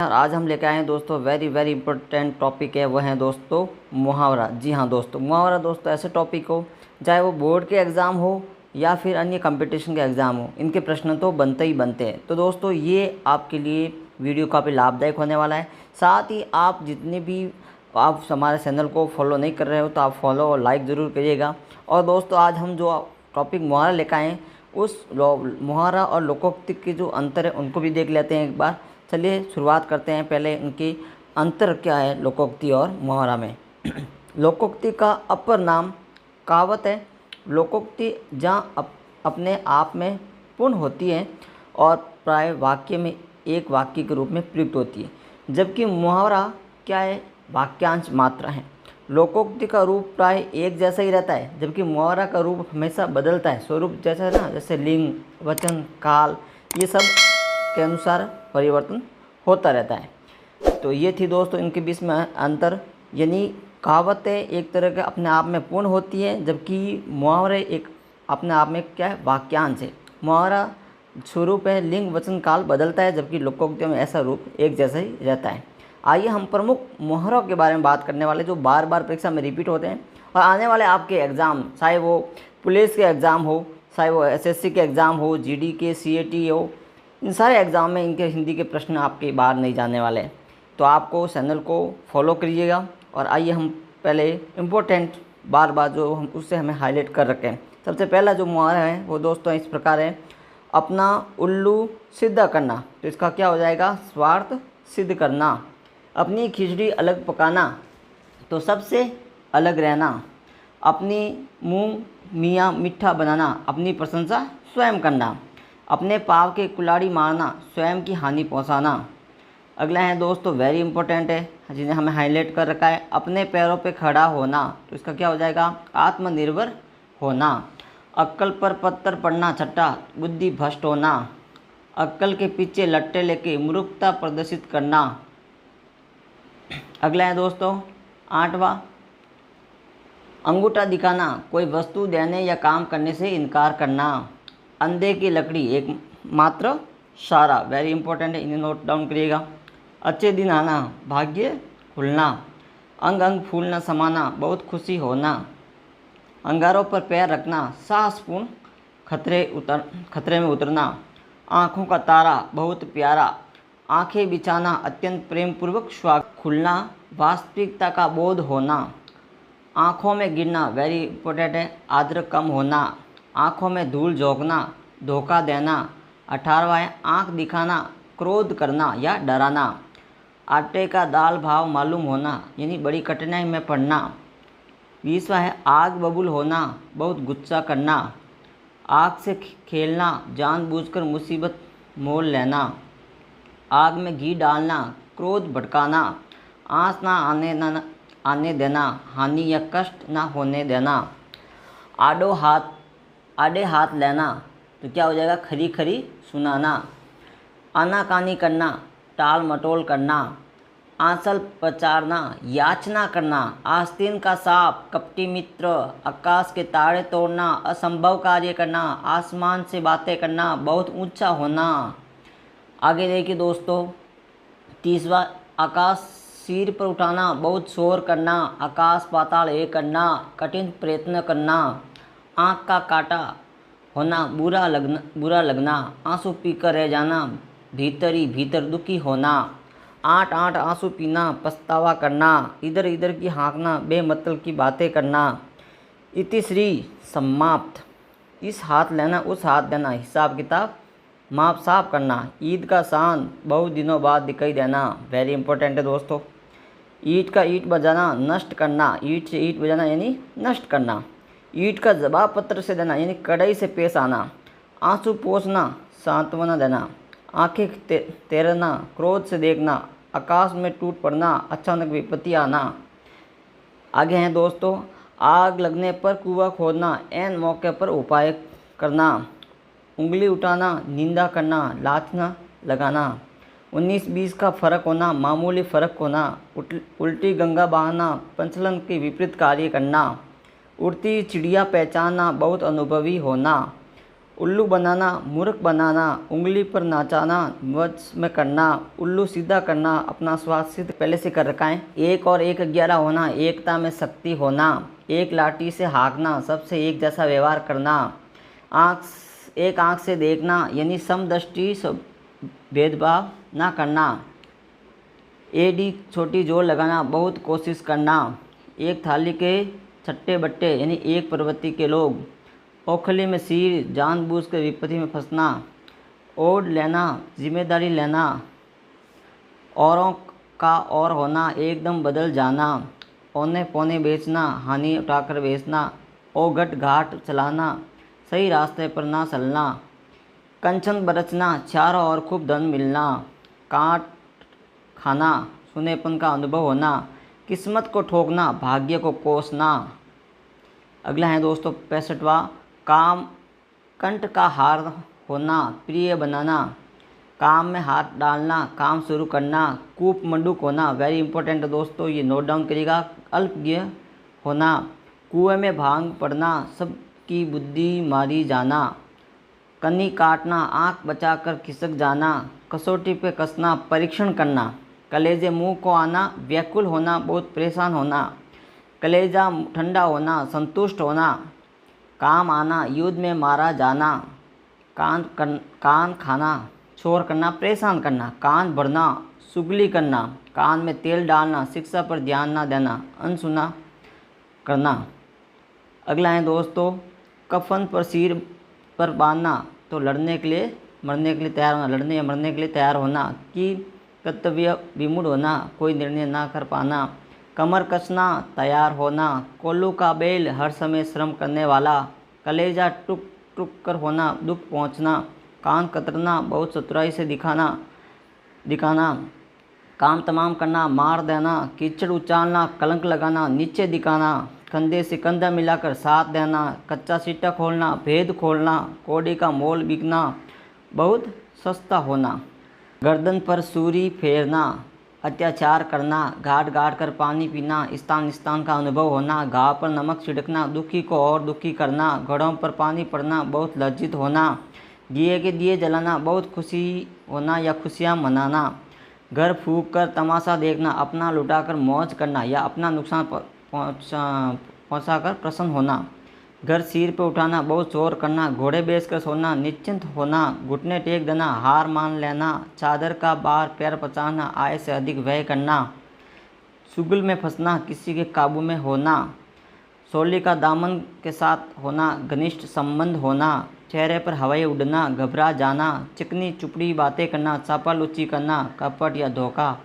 आज हम लेकर आए हैं दोस्तों वेरी वेरी इंपॉर्टेंट टॉपिक है, वह है दोस्तों मुहावरा। जी हाँ दोस्तों, मुहावरा दोस्तों ऐसे टॉपिक हो, चाहे वो बोर्ड के एग्ज़ाम हो या फिर अन्य कंपटीशन के एग्ज़ाम हो, इनके प्रश्न तो बनते ही बनते हैं। तो दोस्तों ये आपके लिए वीडियो काफ़ी लाभदायक होने वाला है। साथ ही आप जितने भी आप हमारे चैनल को फॉलो नहीं कर रहे हो तो आप फॉलो और लाइक ज़रूर करिएगा। और दोस्तों आज हम जो टॉपिक मुहावरा लेकर आए हैं, उस मुहावरा और लोकोक्ति के जो अंतर है उनको भी देख लेते हैं एक बार। चलिए शुरुआत करते हैं। पहले इनकी अंतर क्या है लोकोक्ति और मुहावरा में। लोकोक्ति का अपर नाम कहावत है। लोकोक्ति जहाँ अपने आप में पूर्ण होती है और प्राय वाक्य में एक वाक्य के रूप में प्रयुक्त होती है, जबकि मुहावरा क्या है, वाक्यांश मात्र है। लोकोक्ति का रूप प्राय एक जैसा ही रहता है, जबकि मुहावरा का रूप हमेशा बदलता है। स्वरूप जैसा है ना, जैसे लिंग, वचन, काल, ये सब के अनुसार परिवर्तन होता रहता है। तो ये थी दोस्तों इनके बीच में अंतर। यानी कहावतें एक तरह के अपने आप में पूर्ण होती है, जबकि मुहावरे एक अपने आप में क्या है, वाक्यांश है। मुहावरा स्वरूप है, लिंग, वचन, काल बदलता है, जबकि लोकोक्तियों में ऐसा रूप एक जैसा ही रहता है। आइए हम प्रमुख मुहावरों के बारे में बात करने वाले, जो बार बार परीक्षा में रिपीट होते हैं और आने वाले आपके एग्ज़ाम, चाहे वो पुलिस के एग्ज़ाम हो, चाहे वो एसएससी के एग्ज़ाम हो, जीडी के, सीएटी हो, इन सारे एग्ज़ाम में इनके हिंदी के प्रश्न आपके बाहर नहीं जाने वाले हैं। तो आपको चैनल को फॉलो करिएगा। और आइए हम पहले इम्पोर्टेंट बार बार जो हम उससे हमें हाईलाइट कर रखें। सबसे पहला जो मुहावरा है वो दोस्तों इस प्रकार है, अपना उल्लू सीधा करना। तो इसका क्या हो जाएगा, स्वार्थ सिद्ध करना। अपनी खिचड़ी अलग पकाना, तो सबसे अलग रहना। अपनी मुँह मियाँ मीठा बनाना, अपनी प्रशंसा स्वयं करना। अपने पाँव के कुल्हाड़ी मारना, स्वयं की हानि पहुंचाना। अगला है दोस्तों वेरी इंपॉर्टेंट है, जिन्हें हमें हाईलाइट कर रखा है, अपने पैरों पे खड़ा होना। तो इसका क्या हो जाएगा, आत्मनिर्भर होना। अक्कल पर पत्थर पड़ना छठा, बुद्धि भ्रष्ट होना। अक्कल के पीछे लट्टे लेके मूर्खता प्रदर्शित करना। अगला है दोस्तों 8वां, अंगूठा दिखाना, कोई वस्तु देने या काम करने से इनकार करना। अंधे की लकड़ी एक मात्र सारा, वेरी इंपॉर्टेंट है, इन्हें नोट डाउन करिएगा। अच्छे दिन आना, भाग्य खुलना। अंग अंग फूलना समाना, बहुत खुशी होना। अंगारों पर पैर रखना, साहसपूर्ण खतरे में उतरना। आँखों का तारा, बहुत प्यारा। आँखें बिछाना, अत्यंत प्रेम पूर्वक स्वागत। खुलना, वास्तविकता का बोध होना। आँखों में गिरना, वेरी इंपॉर्टेंट है, आदर कम होना। आँखों में धूल झोंकना, धोखा देना। 18वां है, आँख दिखाना, क्रोध करना या डराना। आटे का दाल भाव मालूम होना, यानी बड़ी कठिनाई में पड़ना। 20वां है, आग बबूल होना, बहुत गुस्सा करना। आग से खेलना, जानबूझकर मुसीबत मोल लेना। आग में घी डालना, क्रोध भड़काना। आँच ना आने देना, हानि या कष्ट ना होने देना। आड़े हाथ लेना, तो क्या हो जाएगा, खरी खरी सुनाना। आनाकानी करना, टाल मटोल करना। आंचल पचारना, याचना करना। आस्तीन का सांप, कपटी मित्र। आकाश के तारे तोड़ना, असंभव कार्य करना। आसमान से बातें करना, बहुत ऊंचा होना। आगे देखिए दोस्तों 30वां, आकाश सिर पर उठाना, बहुत शोर करना। आकाश पाताल एक करना, कठिन प्रयत्न करना। आँख का काटा होना, बुरा लगना। आंसू पीकर रह जाना, भीतर ही भीतर दुखी होना। आठ आंसू पीना, पछतावा करना। इधर इधर की हाँकना, बेमतलब की बातें करना। इतिश्री समाप्त, इस हाथ लेना उस हाथ देना, हिसाब किताब माप साफ करना। ईद का शान, बहुत दिनों बाद दिखाई देना, वेरी इंपॉर्टेंट है दोस्तों। ईंट का ईंट बजाना, नष्ट करना। ईंट से ईंट बजाना यानी नष्ट करना। ईंट का जवाब पत्र से देना, यानी कड़ाई से पेश आना। आंसू पोंछना, सांत्वना देना। आंखें तैरना, क्रोध से देखना। आकाश में टूट पड़ना, अचानक विपत्ति आना। आगे हैं दोस्तों, आग लगने पर कुआं खोदना, ऐन मौके पर उपाय करना। उंगली उठाना, निंदा करना, लाछना लगाना। 19-20 का फर्क होना, मामूली फ़र्क होना। उल्टी गंगा बहाना, पंचलन के विपरीत कार्य करना। उड़ती चिड़िया पहचानना, बहुत अनुभवी होना। उल्लू बनाना, मूर्ख बनाना, उंगली पर नाचाना, वश में करना, उल्लू सीधा करना, अपना स्वाद सिद्ध पहले से कर रखा है। 1 और 1 11 होना, एकता में शक्ति होना, एक लाठी से हाँकना, सबसे एक जैसा व्यवहार करना, एक आँख से देखना यानी समदृष्टि, भेदभाव ना करना, एडी छोटी जोर लगाना, बहुत कोशिश करना, एक थाली के छट्टे बट्टे यानी एक प्रवृत्ति के लोग, ओखली में सिर, जानबूझकर विपत्ति में फंसना, ओढ़ लेना, जिम्मेदारी लेना, औरों का और होना, एकदम बदल जाना, औने पौने बेचना, हानि उठाकर बेचना, ओघट घाट चलाना, सही रास्ते पर ना चलना, कंचन बरसना, चारों ओर खूब धन मिलना, काट खाना, सुनेपन का अनुभव होना, किस्मत को ठोकना, भाग्य को कोसना। अगला है दोस्तों 65वां, काम कंठ का हार होना, प्रिय बनाना, काम में हाथ डालना, काम शुरू करना, कूप मंडूक होना, वेरी इंपॉर्टेंट है दोस्तों, ये नोट डाउन करिएगा। अल्पज्ञ होना, कुएं में भांग पड़ना, सबकी बुद्धि मारी जाना, कन्नी काटना, आँख बचाकर खिसक जाना, कसौटी पे कसना, परीक्षण करना, कलेजे मुंह को आना, व्याकुल होना, बहुत परेशान होना, कलेजा ठंडा होना, संतुष्ट होना, काम आना, युद्ध में मारा जाना, कान खाना, शोर करना, परेशान करना, कान भरना, सुगली करना, कान में तेल डालना, शिक्षा पर ध्यान ना देना, अनसुना करना। अगला है दोस्तों कफन पर सिर पर बांधना, तो लड़ने के लिए मरने के लिए तैयार होना, लड़ने या मरने के लिए तैयार होना, कि कर्तव्य विमूढ़ होना, कोई निर्णय ना कर पाना, कमर कसना, तैयार होना, कोल्लू का बैल, हर समय श्रम करने वाला, कलेजा टुक टुक कर होना, दुख पहुंचना, कान कतरना, बहुत चतुराई से दिखाना, काम तमाम करना, मार देना, कीचड़ उचालना, कलंक लगाना, नीचे दिखाना, कंधे से कंधा मिलाकर साथ देना, कच्चा सीटा खोलना, भेद खोलना, कौड़ी का मोल बिकना, बहुत सस्ता होना, गर्दन पर सूरी फेरना, अत्याचार करना, घाट घाट कर पानी पीना, स्थान स्थान का अनुभव होना, घाव पर नमक छिड़कना, दुखी को और दुखी करना, घड़ों पर पानी पड़ना, बहुत लज्जित होना, दिए के दिए जलाना, बहुत खुशी होना या खुशियाँ मनाना, घर फूंक कर तमाशा देखना, अपना लुटाकर मौज करना या अपना नुकसान पहुँचाकर प्रसन्न होना, घर सिर पर उठाना, बहुत शोर करना, घोड़े बेच कर सोना, निश्चिंत होना, घुटने टेक देना, हार मान लेना, चादर का बार पैर पचाना, आय से अधिक व्यय करना, चुगल में फंसना, किसी के काबू में होना, सोली का दामन के साथ होना, घनिष्ठ संबंध होना, चेहरे पर हवाई उड़ना, घबरा जाना, चिकनी चुपड़ी बातें करना, चापालूची करना, कपट या धोखा।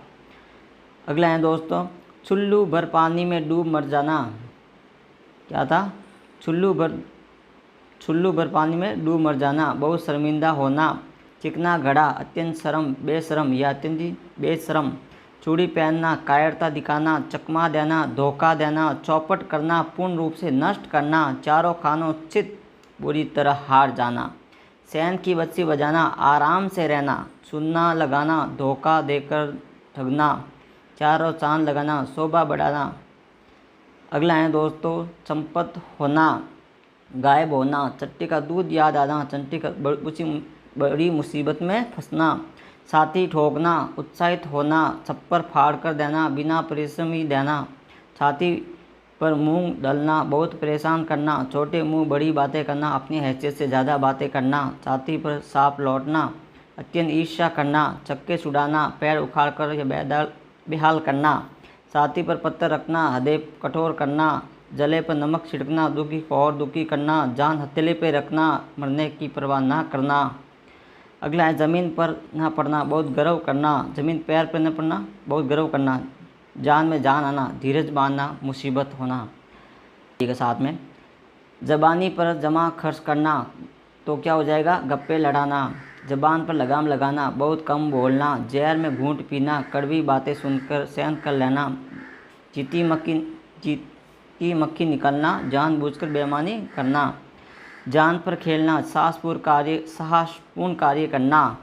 अगला है दोस्तों चुल्लू भर पानी में डूब मर जाना। क्या था? चुल्लू भर पानी में डूब मर जाना, बहुत शर्मिंदा होना, चिकना घड़ा, अत्यंत शर्म, बेशरम या अत्यंत बेशरम, चूड़ी पहनना, कायरता दिखाना, चकमा देना, धोखा देना, चौपट करना, पूर्ण रूप से नष्ट करना, चारों खानों चित बुरी तरह हार जाना, सैन की बच्ची बजाना, आराम से रहना, चूना लगाना, धोखा देकर ठगना, चारों चांद लगाना, शोभा बढ़ाना। अगला है दोस्तों चंपत होना, गायब होना, चट्टी का दूध याद आना, चट्टी का बड़ी मुसीबत में फंसना, छाती ठोकना, उत्साहित होना, छप्पर फाड़ कर देना, बिना परिश्रम ही देना, छाती पर मुंह डालना, बहुत परेशान करना, छोटे मुंह बड़ी बातें करना, अपनी हैसियत से ज़्यादा बातें करना, छाती पर सांप लौटना, अत्यंत ईर्ष्या करना, चक्के छुड़ाना, पैर उखाड़ कर या बेहाल करना, छाती पर पत्थर रखना, हृदय कठोर करना, जले पर नमक छिड़कना, दुखी को और दुखी करना, जान हथेली पे रखना, मरने की परवाह ना करना। अगला है ज़मीन पर ना पड़ना, बहुत गर्व करना, ज़मीन पैर पर न पड़ना, बहुत गर्व करना, जान में जान आना, धीरज बांधना, मुसीबत होना। ठीक है, साथ में ज़बानी पर जमा खर्च करना, तो क्या हो जाएगा? गप्पे लड़ाना, ज़बान पर लगाम लगाना, बहुत कम बोलना, जहर में घूंट पीना, कड़वी बातें सुनकर सहन कर लेना, चीती मक्खी निकलना, जानबूझकर बेईमानी करना, जान पर खेलना, साहसपूर्ण कार्य करना।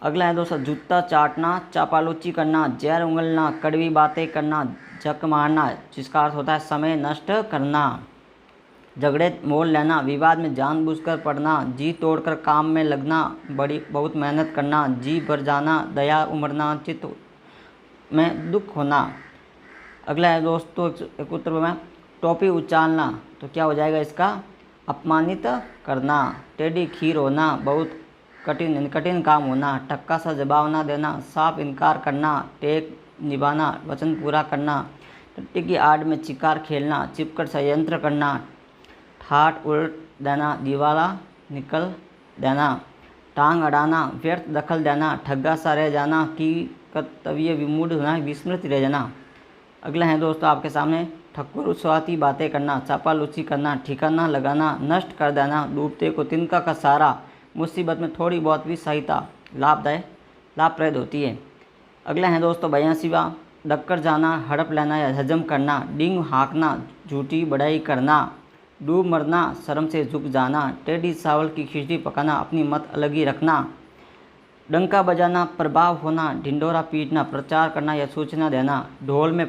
अगला है दोस्तों जूता चाटना, चापालूची करना, जहर उंगलना, कड़वी बातें करना, झक मारना, जिसका अर्थ होता है समय नष्ट करना। झगड़े मोल लेना, विवाद में जानबूझकर पड़ना, जी तोड़कर काम में लगना, बड़ी बहुत मेहनत करना, जी भर जाना, दया उमड़ना, चित्त में दुख होना। अगला है दोस्तों एक उत्तर में टोपी उछालना, तो क्या हो जाएगा इसका, अपमानित करना। टेढ़ी खीर होना, बहुत कठिन काम होना, टक्का सा जवाब ना देना, साफ इनकार करना, टेक निभाना, वचन पूरा करना, टट्टी की आड़ में चिकार खेलना, चिपकर षड्यंत्र करना, ठाट उलट देना, दीवाला निकल देना, टांग अड़ाना, व्यर्थ दखल देना, ठग्गा सा रह जाना, की कर्तव्य विमूढ़ होना, विस्मृत रह जाना। अगला है दोस्तों आपके सामने ठक्कुर स्वाती बातें करना, चापालूची करना, ठिकाना लगाना, नष्ट कर देना, डूबते को तिनका का सहारा, मुसीबत में थोड़ी बहुत भी सहायता लाभप्रद होती है। अगला है दोस्तों 82वां डक्कर जाना, हड़प लेना या हजम करना, डींग हाँकना, झूठी बढ़ाई करना, डूब मरना, शर्म से झुक जाना, टेढ़ी चावल की खिचड़ी पकाना, अपनी मत अलग ही रखना, डंका बजाना, प्रभाव होना, ढिंडोरा पीटना, प्रचार करना या सूचना देना, ढोल में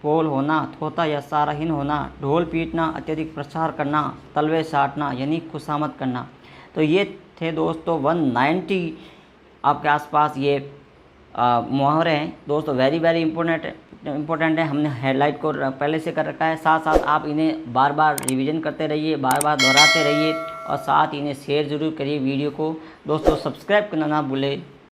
पोल होना, थोता या साराहीन होना, ढोल पीटना, अत्यधिक प्रचार करना, तलवे साटना यानी खुशामद करना। तो ये थे दोस्तों 190 आपके आसपास ये मुहावरे हैं दोस्तों। वेरी इम्पोर्टेंट है, हमने हेडलाइट को पहले से कर रखा है। साथ साथ आप इन्हें बार बार रिवीजन करते रहिए, बार बार दोहराते रहिए और साथ इन्हें शेयर ज़रूर करिए वीडियो को। दोस्तों सब्सक्राइब करना ना भूलें।